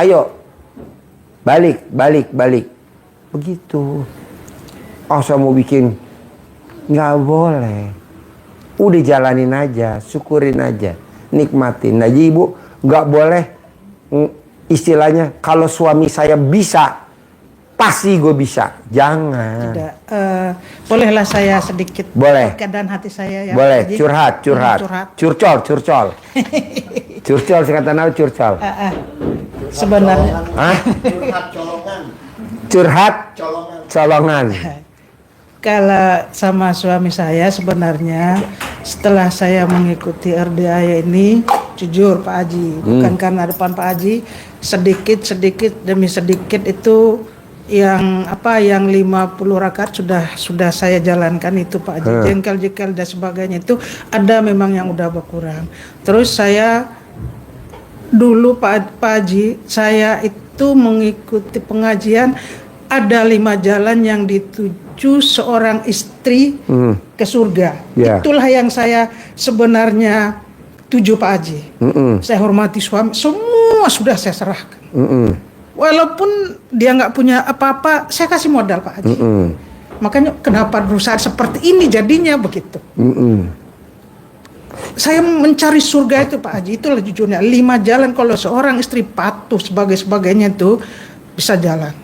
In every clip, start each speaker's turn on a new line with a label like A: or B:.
A: Ayo, balik. Begitu. Oh, saya mau bikin. Nggak boleh. Udah jalanin aja, syukurin aja, nikmatin. Nah, jadi ibu nggak boleh istilahnya kalau suami saya bisa, pasti gue bisa. Jangan.
B: Tidak. Bolehlah saya sedikit.
A: Boleh.
B: Keadaan hati saya ya.
A: Boleh.
B: Haji.
A: Curhat. Curcol. Curcol singkatan apa curcol?
B: Sebenarnya.
A: Hah? Curhat colongan.
B: Kalau sama suami saya sebenarnya setelah saya mengikuti RDI ini, jujur Pak Haji, bukan karena depan Pak Haji, sedikit demi sedikit itu yang 50 rakaat sudah saya jalankan itu Pak Haji. Jengkel dan sebagainya itu ada memang yang udah berkurang. Terus saya dulu Pak Haji, saya itu mengikuti pengajian ada 5 jalan yang dituju seorang istri ke surga. Itulah yang saya sebenarnya tuju Pak Haji. Saya hormati suami, semua sudah saya serahkan. Walaupun dia nggak punya apa-apa, saya kasih modal Pak Haji. Makanya kenapa berusaha seperti ini jadinya begitu. Saya mencari surga itu Pak Haji, itulah jujurnya 5 jalan kalau seorang istri patuh sebagainya itu bisa jalan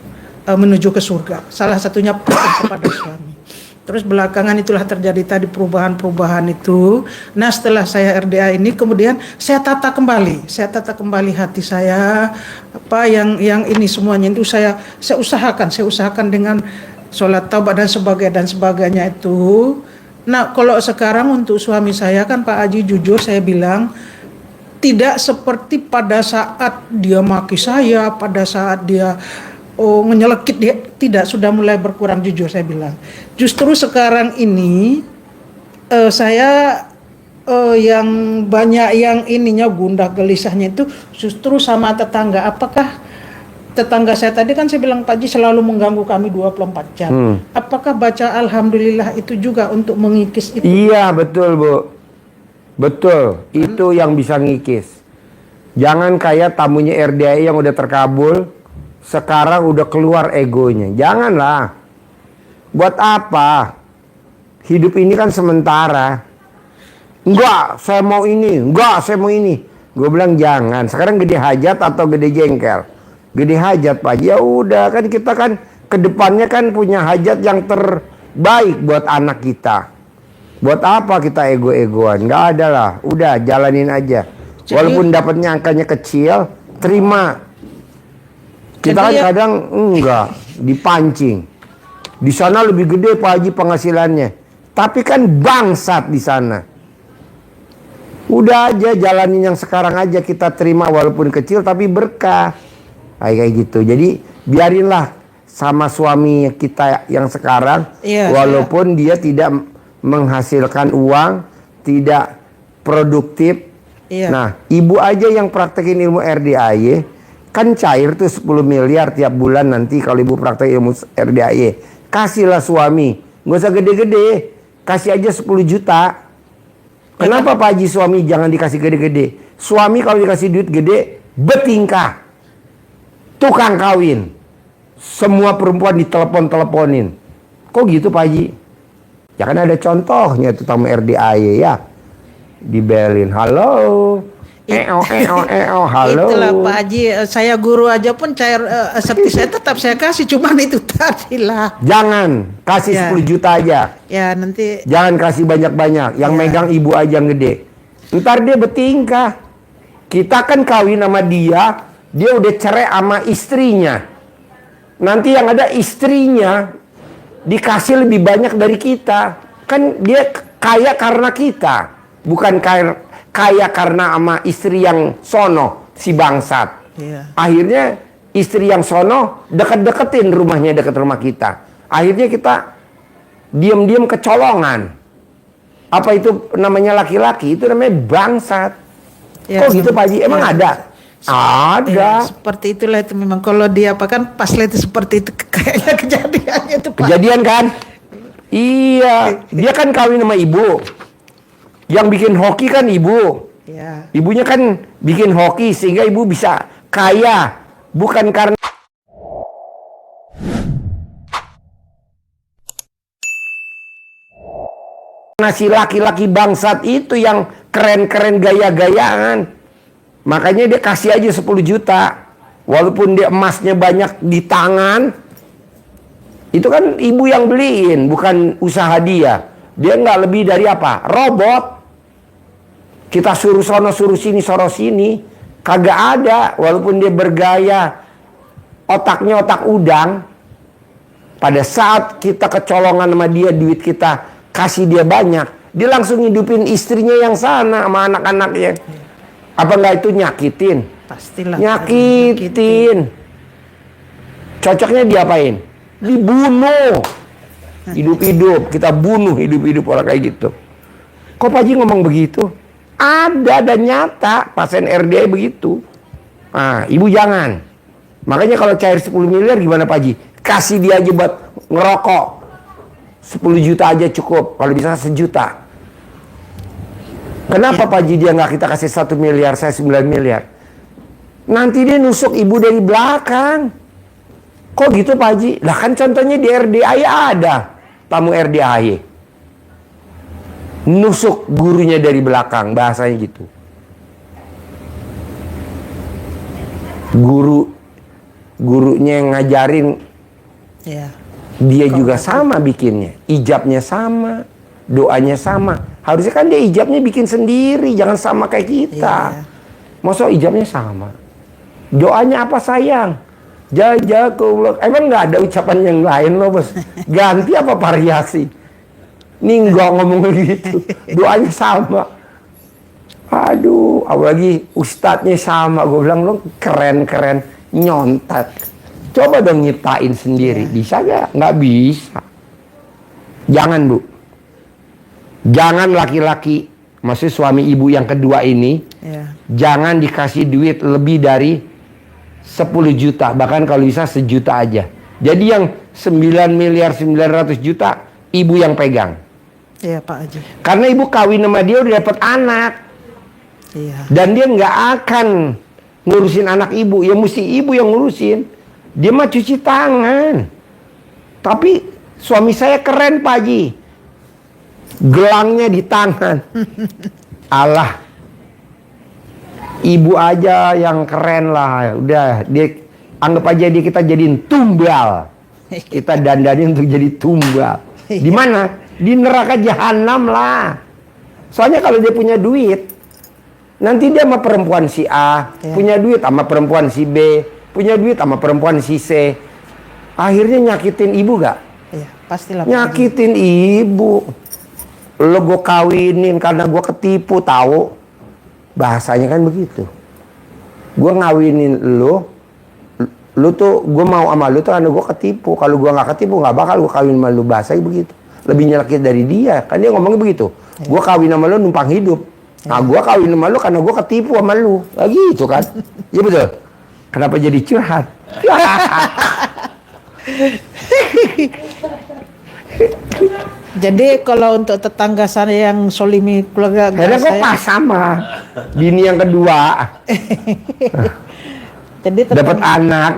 B: menuju ke surga. Salah satunya patuh kepada suami. Terus belakangan itulah terjadi tadi perubahan itu. Nah setelah saya RDA ini kemudian saya tata kembali hati saya, apa yang ini semuanya itu saya usahakan dengan sholat taubat dan sebagainya itu. Nah kalau sekarang untuk suami saya kan Pak Haji, jujur saya bilang tidak seperti pada saat dia maki saya, pada saat dia menyelekit, dia tidak, sudah mulai berkurang, jujur saya bilang. Justru sekarang ini saya yang banyak yang ininya gundah gelisahnya itu justru sama tetangga. Apakah tetangga saya tadi kan saya bilang Pak Haji selalu mengganggu kami 24 jam. Apakah baca alhamdulillah itu juga untuk mengikis itu?
A: Iya betul Bu. Betul, itu yang bisa ngikis. Jangan kayak tamunya RDI yang udah terkabul, sekarang udah keluar egonya. Janganlah. Buat apa? Hidup ini kan sementara. Enggak, saya mau ini. Gue bilang jangan. Sekarang gede hajat atau gede jengkel? Gede hajat Pak. Ya udah, kan kita kan kedepannya kan punya hajat yang terbaik buat anak kita. Buat apa kita ego-egoan? Nggak ada lah. Udah jalanin aja. Walaupun dapatnya angkanya kecil, terima. Kita kan kadang enggak dipancing. Di sana lebih gede Pak Haji penghasilannya. Tapi kan bangsat di sana. Udah aja jalanin yang sekarang aja, kita terima walaupun kecil tapi berkah. Kayak gitu. Jadi biarinlah sama suami kita yang sekarang, walaupun dia tidak menghasilkan uang, tidak produktif. Nah, ibu aja yang praktekin ilmu RDAY. Kan cair tuh 10 miliar tiap bulan nanti kalau ibu praktek ilmu RDAY. Kasihlah suami. Nggak usah gede-gede. Kasih aja 10 juta. Kenapa Pak Haji suami jangan dikasih gede-gede? Suami kalau dikasih duit gede, betingkah. Tukang kawin. Semua perempuan ditelepon-teleponin. Kok gitu Pak Haji? Ya kan ada contohnya tuh tamu RDAY ya. Dibelin. Halo. Halo.
B: Itulah Pak Haji, saya guru aja pun cair serti saya tetap saya kasih, cuman itu tadi lah.
A: Jangan kasih 10 juta aja.
B: Ya nanti.
A: Jangan kasih banyak-banyak. Yang megang ibu aja yang gede. Ntar dia bertingkah. Kita kan kawin sama dia udah cerai sama istrinya. Nanti yang ada istrinya dikasih lebih banyak dari kita. Kan dia kaya karena kita, bukan kaya karena sama istri yang sono, si bangsat. Akhirnya istri yang sono deket-deketin rumahnya deket rumah kita. Akhirnya kita diam-diam kecolongan. Apa itu namanya laki-laki? Itu namanya bangsat. Kok gitu Pak Haji? Emang ada? Ada.
B: Seperti itulah itu memang. Kalau dia apa kan pas lihat seperti itu kayaknya kejadiannya itu Pak.
A: Kejadian kan? Iya. Dia kan kawin sama ibu. Yang bikin hoki kan ibu. Ibunya kan bikin hoki sehingga ibu bisa kaya, Bukan karena si laki-laki bangsat itu yang keren-keren gaya-gayaan. Makanya dia kasih aja 10 juta. Walaupun dia emasnya banyak di tangan. Itu kan ibu yang beliin, bukan usaha dia. Dia nggak lebih dari apa? Robot. Kita suruh sono, suruh sini, soro sini. Kagak ada. Walaupun dia bergaya, otaknya otak udang. Pada saat kita kecolongan sama dia, duit kita kasih dia banyak, dia langsung hidupin istrinya yang sana sama anak-anaknya. Apa nggak itu nyakitin?
B: Pastilah.
A: Nyakitin. Cocoknya diapain? Dibunuh. Hidup-hidup. Kita bunuh hidup-hidup orang kayak gitu. Kok Pak Haji ngomong begitu? Ada dan nyata. Pasien RDA begitu. Nah, ibu jangan. Makanya kalau cair 10 miliar gimana Pak Haji? Kasih dia aja buat ngerokok. 10 juta aja cukup. Kalau bisa 1 juta. Kenapa Pak Haji dia nggak kita kasih 1 miliar, saya 9 miliar? Nanti dia nusuk ibu dari belakang. Kok gitu Pak Haji? Lah kan contohnya di RDAY ada tamu RDAY. Nusuk gurunya dari belakang, bahasanya gitu. Gurunya yang ngajarin,
B: Ya.
A: dia juga sama bikinnya. Ijabnya sama, doanya sama. Harusnya kan dia ijabnya bikin sendiri, jangan sama kayak kita.
B: Iya.
A: Masa ijabnya sama? Doanya apa sayang? Jazakumullah. Emang nggak ada ucapan yang lain loh bos? Ganti apa variasi? Nih nggak ngomong gitu. Doanya sama. Aduh, apalagi ustadznya sama. Gue bilang lo keren-keren nyontat. Coba dong nyiptain sendiri. Bisa gak? Nggak bisa. Jangan Bu. Jangan laki-laki, maksud suami ibu yang kedua ini,
B: Ya.
A: jangan dikasih duit lebih dari 10 juta. Bahkan kalau bisa 1 juta aja. Jadi yang 9 miliar 900 juta, ibu yang pegang.
B: Iya Pak Haji.
A: Karena ibu kawin sama dia udah dapat anak.
B: Iya.
A: Dan dia nggak akan ngurusin anak ibu. Ya mesti ibu yang ngurusin. Dia mah cuci tangan. Tapi suami saya keren Pak Haji. Gelangnya di tangan. Allah. Ibu aja yang keren lah. Udah, dia anggap aja dia kita jadiin tumbal. Kita dandanin untuk jadi tumbal. Di mana? Di neraka jahanam lah. Soalnya kalau dia punya duit, nanti dia sama perempuan si A,
B: Ya.
A: punya duit sama perempuan si B, punya duit sama perempuan si C. Akhirnya nyakitin ibu gak?
B: Iya, pastilah Pak Haji.
A: Nyakitin ibu. Lo gue kawinin karena gue ketipu, tahu? Bahasanya kan begitu. Gue ngawinin lo tuh gue mau sama lo tuh karena gue ketipu. Kalau gue nggak ketipu nggak bakal gue kawin sama lo. Bahasanya begitu. Lebih nyelakit dari dia. Kan dia ngomongnya begitu. Gue kawin sama lo numpang hidup. Nah gue kawin sama lo karena gue ketipu sama lo. Nah, gitu kan? Iya betul. Kenapa jadi curhat?
B: Jadi kalau untuk tetangga saya yang solimi keluarga
A: Karena gue
B: saya,
A: pas sama bini yang kedua.
B: jadi
A: Dapat anak.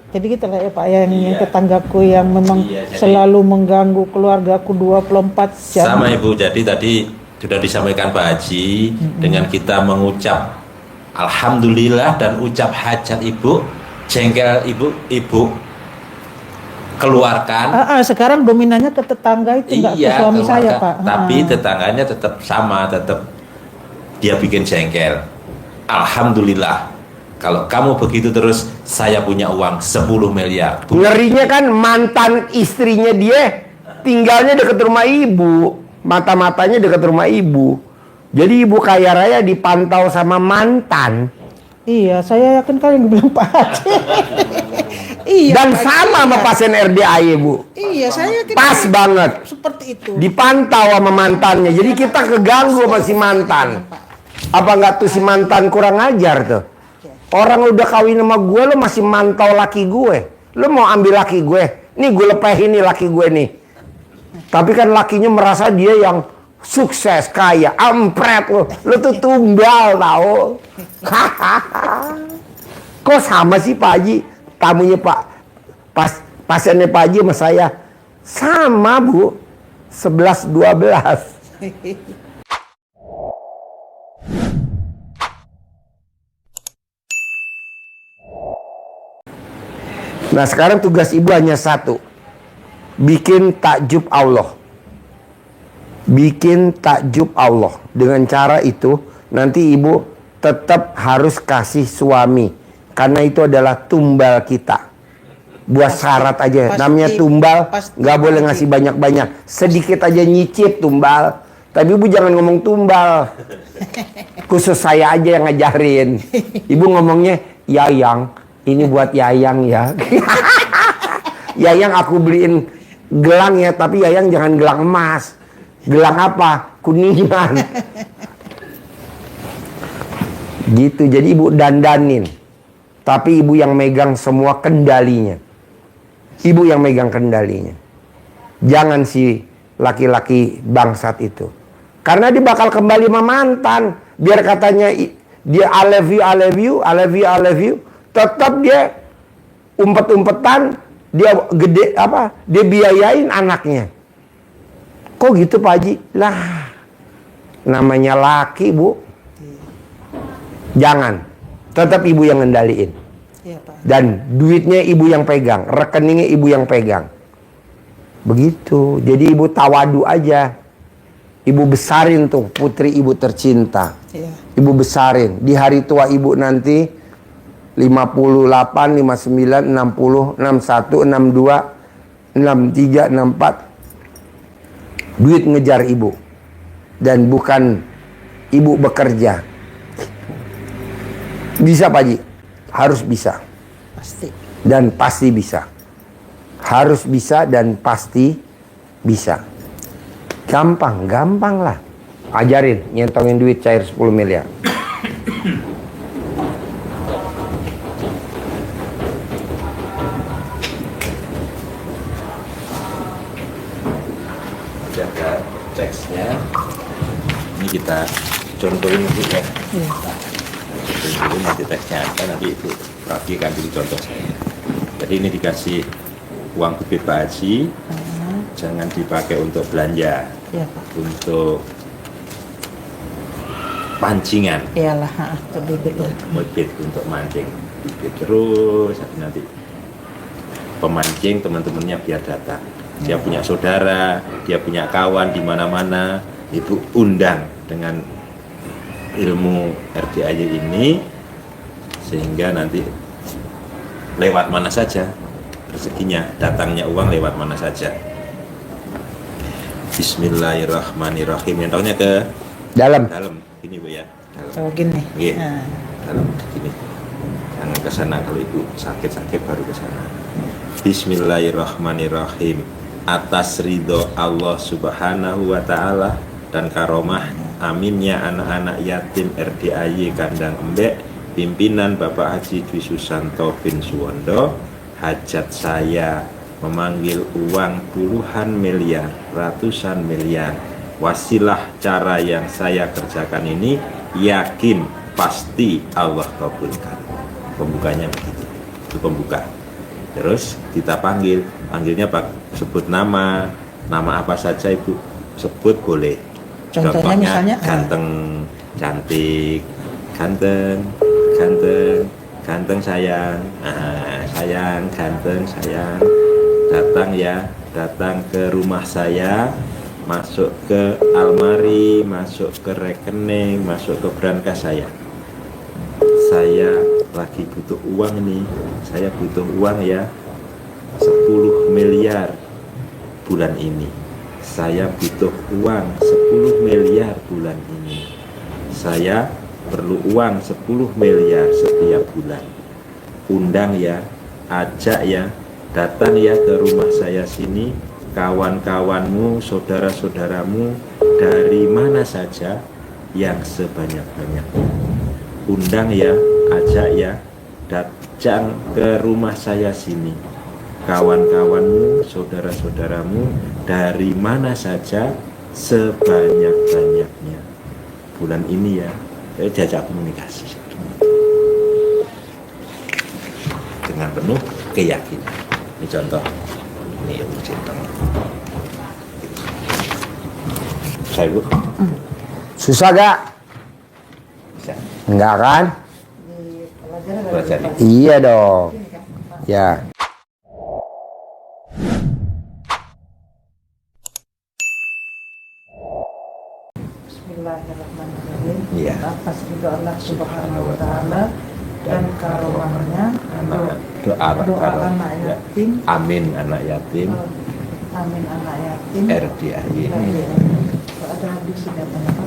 B: Jadi gitu lah ya Pak, yang tetanggaku yang memang
C: Iya, jadi-
B: selalu mengganggu keluargaku 24 jam.
C: Sama Ibu, jadi tadi sudah disampaikan Pak Haji dengan kita mengucap Alhamdulillah dan ucap hajat Ibu, jengkel Ibu keluarkan.
B: Sekarang dominannya ke tetangga itu, nggak ke
C: Iya,
B: suami saya
C: keluarkan.
B: Pak.
C: Tapi tetangganya tetap sama, tetap dia bikin jengkel. Alhamdulillah. Kalau kamu begitu terus, saya punya uang 10 miliar.
A: Ngerinya kan mantan istrinya dia tinggalnya dekat rumah ibu. Mata-matanya dekat rumah ibu. Jadi ibu kaya raya dipantau sama mantan.
B: Iya, saya yakin kalian bilang Pak Haji. Iya.
A: Dan
B: Pak Haji,
A: sama sama
B: iya.
A: pasien RDAY bu.
B: Iya, saya yakin
A: Pas banget.
B: seperti itu.
A: Dipantau sama mantannya. Jadi kita keganggu sama si mantan. Apa nggak tuh si mantan kurang ajar tuh? Orang udah kawin sama gue, lo masih mantau laki gue. Lo mau ambil laki gue. Nih gue lepehin nih laki gue nih. Tapi kan lakinya merasa dia yang sukses, kaya, ampret lo. Lo tuh tumbal tau. Kok sama sih Pak Haji? Tamunya pasiennya Pak Haji sama saya sama Bu, 11-12. Nah sekarang tugas ibu hanya satu, bikin takjub Allah. Bikin takjub Allah. Dengan cara itu nanti ibu tetap harus kasih suami, karena itu adalah tumbal kita. Buat syarat aja, namanya tumbal, nggak boleh ngasih banyak-banyak, sedikit aja nyicip tumbal. Tapi ibu jangan ngomong tumbal, khusus saya aja yang ngajarin. Ibu ngomongnya Yayang, ini buat Yayang ya. Yayang aku beliin gelang ya, tapi Yayang jangan gelang emas. Gelang apa? Kuningan. Gitu, jadi ibu dandanin, tapi ibu yang megang semua kendalinya. Ibu yang megang kendalinya. Jangan si laki-laki bangsat itu, karena dia bakal kembali sama mantan. Biar katanya dia I love you, I love you, I love you, I love you, tetap dia umpet-umpetan, dia gede apa? Dia biayain anaknya. Kok gitu Pak Haji? Lah, namanya laki Bu. Jangan, tetap ibu yang ngendaliin.
B: Iya, Pak.
A: Dan duitnya ibu yang pegang, rekeningnya ibu yang pegang. Begitu. Jadi ibu tawadu aja. Ibu besarin tuh putri ibu tercinta.
B: Iya.
A: Ibu besarin. Di hari tua ibu nanti 58, 59, 60, 61, 62, 63, 64. Duit ngejar ibu. Dan bukan ibu bekerja. Bisa Pak Haji? Harus bisa.
B: Pasti.
A: Dan pasti bisa. Harus bisa dan pasti bisa. Gampang lah. Ajarin nyentongin duit cair 10 miliar.
C: Jaga teksnya. Ini kita contohin dulu ya.
B: Iya, Pak.
C: Jadi nanti teksnya ada, nanti Ibu Rafi akan beri contoh saya. Jadi ini dikasih uang bibit Pak Haji, jangan dipakai untuk belanja,
B: Iya, Pak.
C: untuk pancingan.
B: Iyalah, ke bibit ya.
C: Bibit untuk mancing, bibit terus nanti pemancing teman-temannya biar datang. Dia punya saudara, dia punya kawan di mana-mana, Ibu undang dengan ilmu RDAY ini, sehingga nanti lewat mana saja rezekinya, datangnya uang lewat mana saja. Bismillahirrahmanirrahim. Nyentongnya ke
A: Dalam.
C: gini Bu ya, dalam.
B: Oh, gini.
C: Oke.
B: Nah.
C: Dalam gini, jangan ke sana, kalau Ibu sakit baru ke sana. Bismillahirrahmanirrahim. Atas ridho Allah Subhanahu wa Ta'ala dan karomah aminnya anak-anak yatim RDAY Kandang Embek, pimpinan Bapak Haji Dwi Susanto bin Suwondo, hajat saya memanggil uang puluhan miliar, ratusan miliar. Wasilah cara yang saya kerjakan ini, yakin pasti Allah kabulkan. Pembukanya begitu, itu pembuka. Terus kita panggilnya Pak, sebut nama apa saja Ibu sebut boleh.
B: Contohnya misalnya
C: ganteng, cantik, ganteng sayang, sayang, ganteng sayang, datang ke rumah saya, masuk ke almari, masuk ke rekening, masuk ke brankas saya lagi butuh uang nih, saya butuh uang ya 10 miliar bulan ini, saya butuh uang 10 miliar bulan ini, saya perlu uang 10 miliar setiap bulan. Undang ya, ajak ya, datang ya ke rumah saya sini, kawan-kawanmu, saudara-saudaramu dari mana saja yang sebanyak-banyaknya. Undang ya, ajak ya, datang ke rumah saya sini, kawan-kawanmu, saudara-saudaramu dari mana saja sebanyak-banyaknya. Bulan ini ya, saya diajak komunikasi. dengan penuh keyakinan. Ini contoh. Ini contoh. Saya Bu.
A: Susah gak?
C: Bisa.
A: Enggak kan?
C: Pelajari.
A: Iya dong. Ya.
B: Bismillahirrahmanirrahim.
C: Iya.
B: Atas ridho Allah Subhanahu wa taala dan karomahnya,
C: Doa
B: doa anak yatim,
C: Amin anak yatim.
B: amin anak yatim.
C: RDAY.
B: Ada hadis apa apa?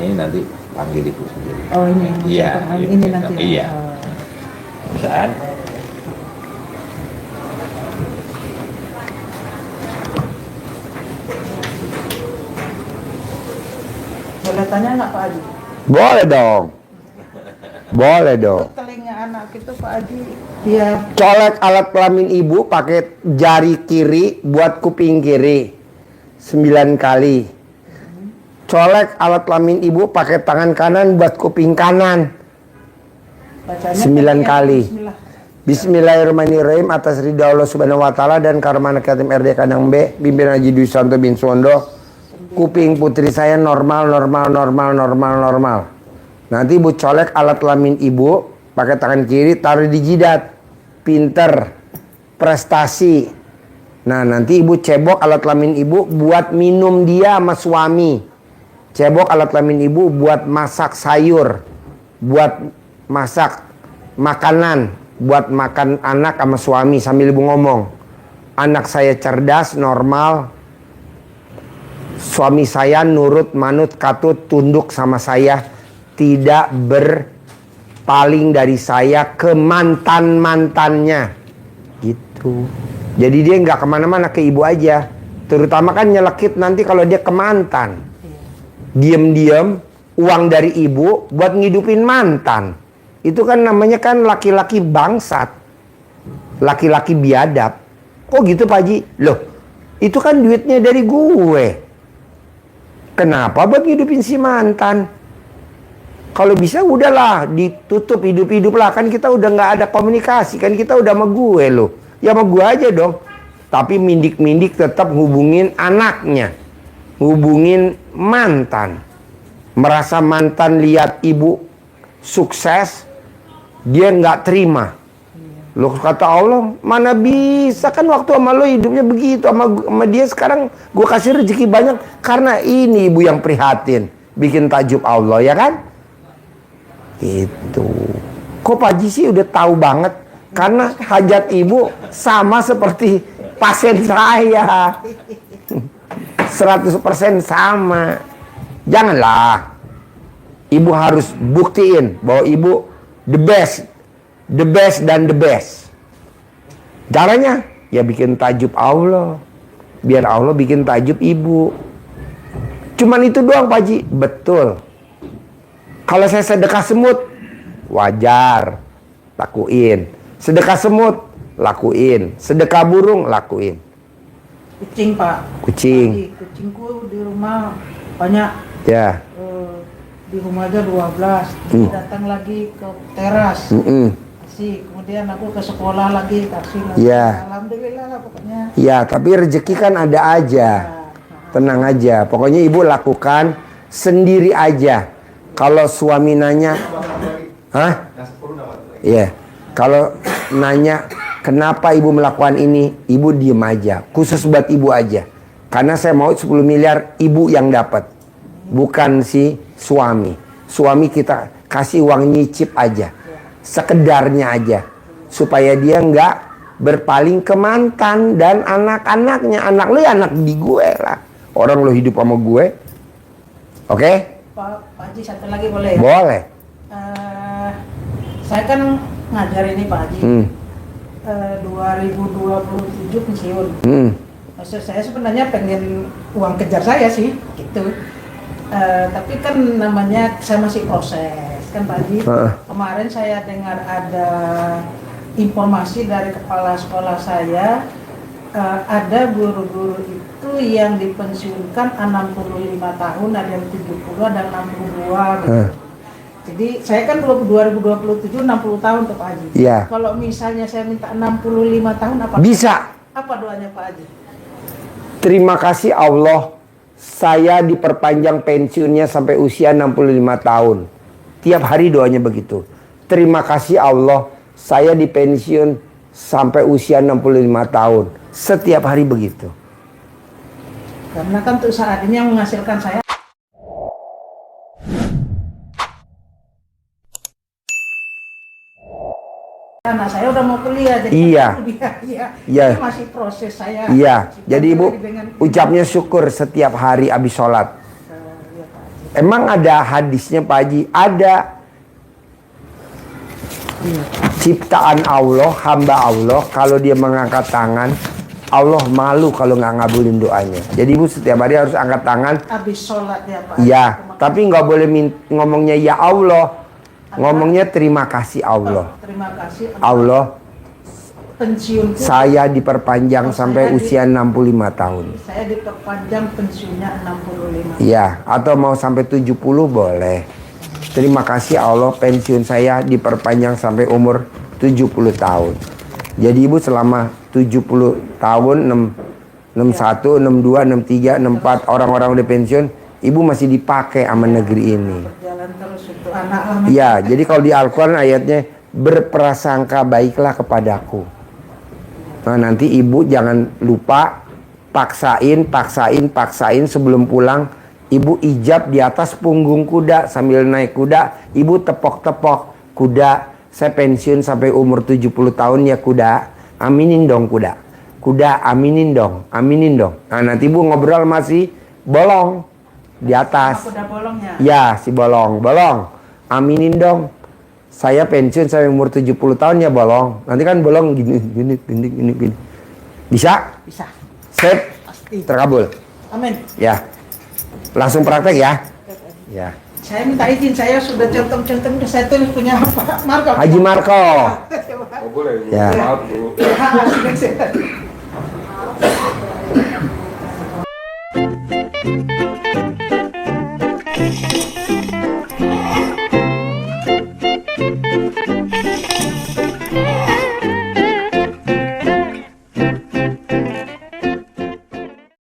C: Ini nanti panggil ibu sendiri.
B: Oh ini,
C: Iya.
B: ini nanti.
C: Iya. Perusahaan.
B: Boleh tanya nggak Pak Haji?
A: Boleh dong. Boleh dong.
B: Telinga anak itu Pak Haji, dia
A: Colek alat kelamin ibu pakai jari kiri buat kuping kiri 9 kali. Colek alat kelamin ibu pakai tangan kanan buat kuping kanan
B: bacanya
A: 9 kali.
B: Bismillah.
A: Bismillahirrahmanirrahim, atas ridha Allah Subhanahu wa taala dan karomah anak yatim RD Kandang B, Bimbing Haji Dwi Santo bin Suwondo. Kuping putri saya normal. Nanti ibu colek alat kelamin ibu pakai tangan kiri, taruh di jidat. Pinter, prestasi. Nah, nanti ibu cebok alat kelamin ibu buat minum dia sama suami. Cebok alat kelamin ibu buat masak sayur, buat masak makanan, buat makan anak sama suami sambil ibu ngomong. Anak saya cerdas, normal. Suami saya nurut, manut, katut, tunduk sama saya. Tidak berpaling dari saya ke mantan-mantannya. Gitu. Jadi dia nggak kemana-mana, ke ibu aja. Terutama kan nyelekit nanti kalau dia ke mantan. Diem-diem uang dari ibu buat ngidupin mantan. Itu kan namanya kan laki-laki bangsat. Laki-laki biadab. Kok gitu Pak Haji? Loh, itu kan duitnya dari gue. Kenapa buat ngidupin si mantan? Kalau bisa udahlah ditutup, hidup-hidup lah. Kan kita udah nggak ada komunikasi. Kan kita udah sama gue loh. Ya sama gue aja dong. Tapi mindik-mindik tetap hubungin anaknya. Hubungin mantan. Merasa mantan lihat ibu sukses, dia nggak terima. Loh, kata Allah, mana bisa kan waktu sama lo hidupnya begitu, sama dia sekarang gue kasih rezeki banyak karena ini ibu yang prihatin, bikin takjub Allah, ya kan? Itu. Kok Pak Haji sih udah tahu banget? Karena hajat ibu sama seperti pasien saya. 100% sama. Janganlah. Ibu harus buktiin bahwa ibu the best dan the best. Caranya ya bikin takjub Allah. Biar Allah bikin takjub ibu. Cuman itu doang Pak Haji. Betul. Kalau saya sedekah semut, wajar, lakuin. Sedekah semut, lakuin. Sedekah burung, lakuin.
B: kucing Pak.
A: Kucing.
B: Pak Haji, kucingku di rumah banyak.
A: Ya.
B: Di rumah aja 12. Datang lagi ke teras. Kasih. Kemudian aku ke sekolah lagi, kasih lagi.
A: Ya.
B: Alhamdulillah lah pokoknya.
A: Ya, tapi rezeki kan ada aja. Tenang aja. Pokoknya ibu lakukan sendiri aja. Kalau suami nanya, hah? Iya. Kalau nanya, kenapa ibu melakukan ini? Ibu diem aja. Khusus buat ibu aja. Karena saya mau 10 miliar ibu yang dapat. Bukan si suami. Suami kita kasih uang nyicip aja. Sekedarnya aja. Supaya dia nggak berpaling ke mantan dan anak-anaknya. Anak lu ya anak di gue lah. Orang lu hidup sama gue. Oke?
B: Pak Haji satu lagi boleh ya?
A: Boleh.
B: Saya kan ngajar ini Pak Haji. 2027 pensiun. Maksud saya sebenarnya pengen uang kejar saya sih, gitu. Tapi kan namanya saya masih proses kan Pak Haji. Kemarin saya dengar ada informasi dari kepala sekolah saya, ada guru-guru itu yang dipensiunkan 65 tahun, ada yang 70, ada 62 gitu. Jadi saya kan 2027 60 tahun tuh Pak Haji.
A: Iya.
B: Kalau misalnya saya minta 65 tahun apa?
A: Bisa.
B: Apa doanya Pak Haji?
A: Terima kasih Allah, saya diperpanjang pensiunnya sampai usia 65 tahun. Tiap hari doanya begitu. Terima kasih Allah, saya dipensiun sampai usia 65 tahun. Setiap hari begitu.
B: Karena kan untuk saat ini yang menghasilkan saya. Anak saya udah mau kuliah, jadi
A: Iya. Iya.
B: Ini masih proses saya.
A: Iya, jadi Ibu
B: Dengan-
A: ucapnya syukur setiap hari habis sholat.
B: Iya, Pak Haji.
A: Emang ada hadisnya Pak Haji? Ada. Ciptaan Allah, hamba Allah, kalau dia mengangkat tangan, Allah malu kalau nggak ngabulin doanya. Jadi Ibu setiap hari harus angkat tangan.
B: Habis sholat ya Pak.
A: Iya, tapi nggak boleh ngomongnya ya Allah. Ngomongnya terima kasih Allah.
B: Terima kasih.
A: Allah,
B: Pensiunku.
A: saya diperpanjang sampai usia 65 tahun.
B: Saya diperpanjang pensiunnya 65.
A: Iya, atau mau sampai 70 boleh. Terima kasih Allah, pensiun saya diperpanjang sampai umur 70 tahun. Jadi Ibu selama 70 tahun, 61, 62, 63, 64 orang-orang udah pensiun, Ibu masih dipakai sama negeri ini.
B: Berjalan terus untuk anak lama.
A: Ya, jadi kalau di Al-Quran ayatnya berprasangka baiklah kepadaku. Nah, nanti Ibu jangan lupa paksain sebelum pulang. Ibu ijab di atas punggung kuda sambil naik kuda. Ibu tepok-tepok kuda. Saya pensiun sampai umur 70 tahun ya kuda. Aminin dong kuda. Kuda aminin dong, aminin dong. Nah, nanti Ibu ngobrol masih bolong di atas.
B: Kuda bolongnya.
A: Ya, si bolong. Aminin dong. Saya pensiun sampai umur 70 tahun ya bolong. Nanti kan bolong gini. Bisa?
B: Bisa.
A: Sip.
B: Pasti.
A: Terkabul.
B: Amin.
A: Ya. Langsung praktek ya. Ya.
B: Saya minta izin, saya sudah centang-centang saya tulis punya Pak Marco.
A: Haji Marco.
D: Oh, boleh.
A: Ya.
D: Maaf, Bu.
B: Ya,